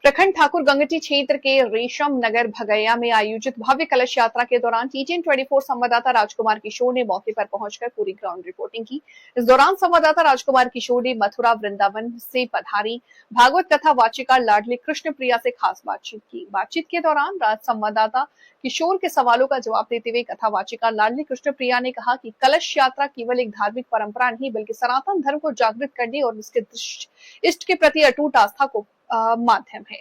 प्रखंड ठाकुर गंगटी क्षेत्र के रेशम नगर भगैया में आयोजित भव्य कलश यात्रा के दौरान टीटीएन 24 संवाददाता राजकुमार किशोर ने मौके पर पहुंचकर पूरी ग्राउंड रिपोर्टिंग की। इस दौरान संवाददाता राजकुमार किशोर ने मथुरा वृंदावन से पधारी भागवत कथा वाचिका लाडली कृष्ण प्रिया से खास बातचीत की। बातचीत के दौरान संवाददाता किशोर के सवालों का जवाब देते हुए कथा वाचिका लाडली कृष्ण प्रिया ने कहा कि कलश यात्रा केवल एक धार्मिक परंपरा नहीं बल्कि सनातन धर्म को जागृत करने और उसके इष्ट के प्रति अटूट आस्था को माध्यम है।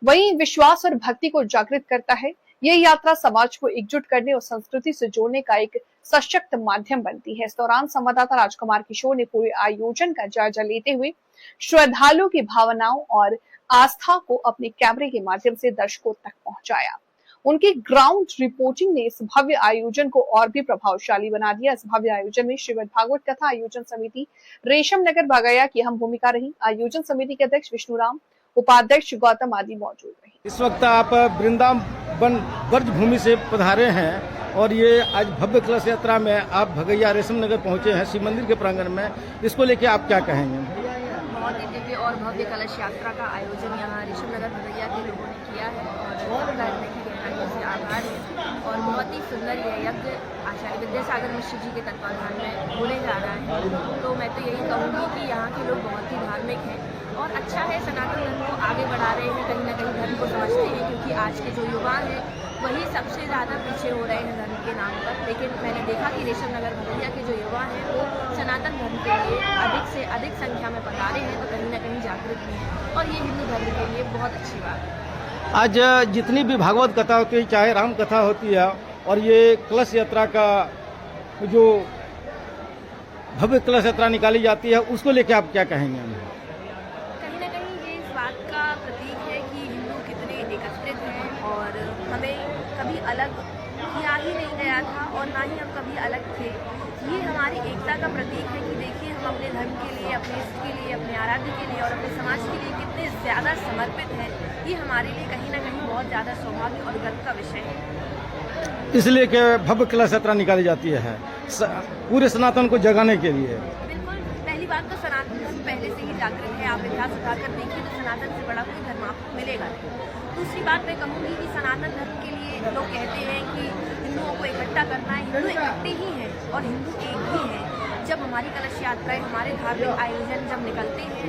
वहीं विश्वास और भक्ति को जागृत करता है। यह यात्रा समाज को एकजुट करने और संस्कृति से जोड़ने का एक सशक्त माध्यम बनती है। इस दौरान संवाददाता राजकुमार किशोर ने पूरे आयोजन का जायजा लेते हुए श्रद्धालुओं की भावनाओं और आस्था को अपने कैमरे के माध्यम से दर्शकों तक पहुंचाया। उनकी ग्राउंड रिपोर्टिंग ने इस भव्य आयोजन को और भी प्रभावशाली बना दिया। इस भव्य आयोजन में श्रीमद् भागवत कथा आयोजन समिति रेशम नगर भगैया की अहम भूमिका रही। आयोजन समिति के अध्यक्ष विष्णुराम, उपाध्यक्ष गौतम आदि मौजूद रहे। इस वक्त आप वृंदावन ब्रज भूमि से पधारे हैं और ये आज भव्य कलश यात्रा में आप भगैया रेशम नगर पहुंचे हैं शिव मंदिर के प्रांगण में। इसको लेके आप क्या कहेंगे? बहुत ही दिव्य और भव्य कलश यात्रा का आयोजन यहाँ रेशम नगर भगैया के लोगों ने किया है और करने की गहराइयों से आभार है। और बहुत ही सुंदर यह यज्ञ आचार्य विद्यासागर मिश्र जी के तत्वाधान में होने जा रहा है। तो मैं तो यही कहूँगी कि यहाँ के लोग बहुत ही धार्मिक हैं और अच्छा है, सनातन धर्म को आगे बढ़ा रहे हैं, कहीं ना कहीं धर्म को समझते हैं, क्योंकि आज के जो युवा हैं वही सबसे ज़्यादा पीछे हो रहे हैं धर्म के नाम पर। लेकिन मैंने देखा कि रेशम नगर भगैया के जो युवा हैं वो सनातन धर्म के लिए अधिक से अधिक संख्या में पधारे हैं, तो कहीं ना कहीं जागृत भी हैं और ये हिंदू धर्म के लिए बहुत अच्छी बात है। आज जितनी भी भागवत कथा होती है, चाहे राम कथा होती है, और ये कलश यात्रा का जो भव्य कलश यात्रा निकाली जाती है, उसको लेके आप क्या कहेंगे? कहीं ना कहीं ये इस बात का प्रतीक है कि हिंदू कितने एकत्रित हैं और हमें कभी अलग किया ही नहीं गया था और ना ही हम कभी अलग थे। ये हमारी एकता का प्रतीक है कि देखिए हम अपने धर्म के लिए, अपने इष्ट के लिए, अपने आराध्य के लिए और अपने समाज के लिए कितने ज़्यादा समर्पित हैं। ये हमारे लिए कहीं ना कहीं बहुत ज़्यादा सौभाग्य और गर्व का विषय है। इसलिए कि भव्य कलश यात्रा निकाली जाती है पूरे सनातन को जगाने के लिए। बिल्कुल, पहली बात तो सनातन धर्म पहले से ही जागृत है। आप इतिहास उठाकर देखिए तो सनातन से बड़ा कोई धर्म आपको मिलेगा नहीं। दूसरी बात मैं कहूँगी कि सनातन धर्म के लिए लोग कहते हैं कि हिंदुओं को इकट्ठा करना है। हिंदू इकट्ठे ही हैं और हिंदू एक ही हैं। जब हमारी कलश यात्राएं, हमारे धार्मिक आयोजन जब निकलते हैं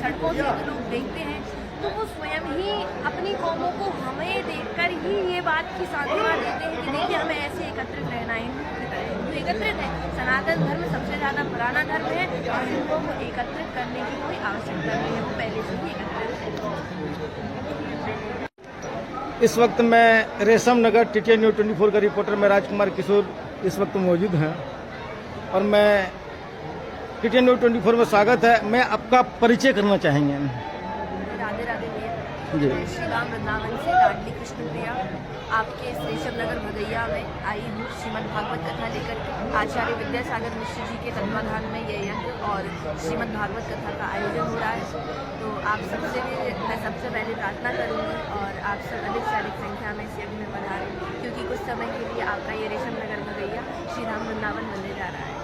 सड़कों से तो लोग देखते हैं तो वो स्वयं ही अपनी कौमों को हमें देखकर ही ये बात की सांत्वना देते हैं कि देखिए हमें ऐसे एकत्रित रहना है। हिंदू एकत्रित है, सनातन धर्म सबसे ज़्यादा पुराना धर्म है और हिंदुओं को एकत्रित करने की कोई आवश्यकता नहीं है, वो पहले से ही एकत्रित है। इस वक्त मैं रेशम नगर टीटीएन न्यूज़ 24 का रिपोर्टर मैं राजकुमार किशोर इस वक्त मौजूद हैं और मैं टीटीएन न्यूज़ 24 में स्वागत है। मैं आपका परिचय करना चाहेंगे? राधे राधे भैया, मैं श्री राम वृंदावन से लाडली कृष्ण प्रिया आपके रेशम नगर भगैया में आई हूँ श्रीमद् भागवत कथा लेकर के। आचार्य विद्यासागर मिश्र जी के तत्वाधान में यह यज्ञ और श्रीमद् भागवत कथा का आयोजन हो रहा है। तो आप सबसे भी मैं सबसे पहले प्रार्थना करूँगी और आप सब अधिक से अधिक संख्या में इस यज्ञ में पधारें, क्योंकि कुछ समय के लिए आपका ये रेशम नगर भगैया श्री राम वृंदावन बनने जा रहा है।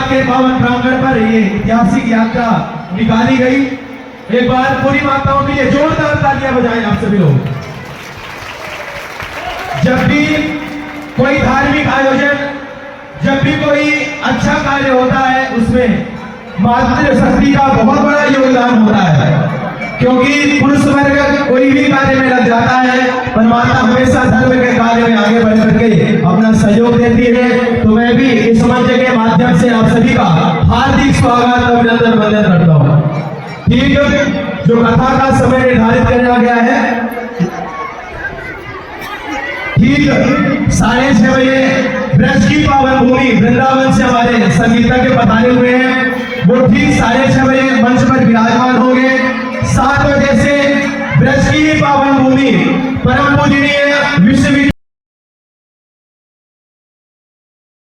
के पावन प्रांगण पर ये ऐतिहासिक यात्रा निकाली गई। एक बार पूरी माताओं के लिए जोरदार तालियां बजाएं आप सभी लोग। जब भी कोई धार्मिक आयोजन, जब भी कोई अच्छा कार्य होता है, उसमें मातृशक्ति का बहुत बड़ा योगदान होता है, क्योंकि पुरुष वर्ग कोई भी कार्य में लग जाता है, पर माता हमेशा धर्म के कार्य में आगे बढ़ करके अपना सहयोग देती है। तो मैं भी इस मंच के माध्यम से आप सभी का हार्दिक स्वागत, अभिनंदन, वंदन करता हूँ। ठीक, जो कथा का समय निर्धारित किया गया है, ठीक 6:30 बजे ब्रज की पावन भूमि वृंदावन से हमारे संगीतज्ञ पधारे हुए हैं, वो ठीक 6:30 बजे मंच पर विराजमान होंगे। 7 बजे से ब्रज की पावन भूमि परम पूजनीय विश्व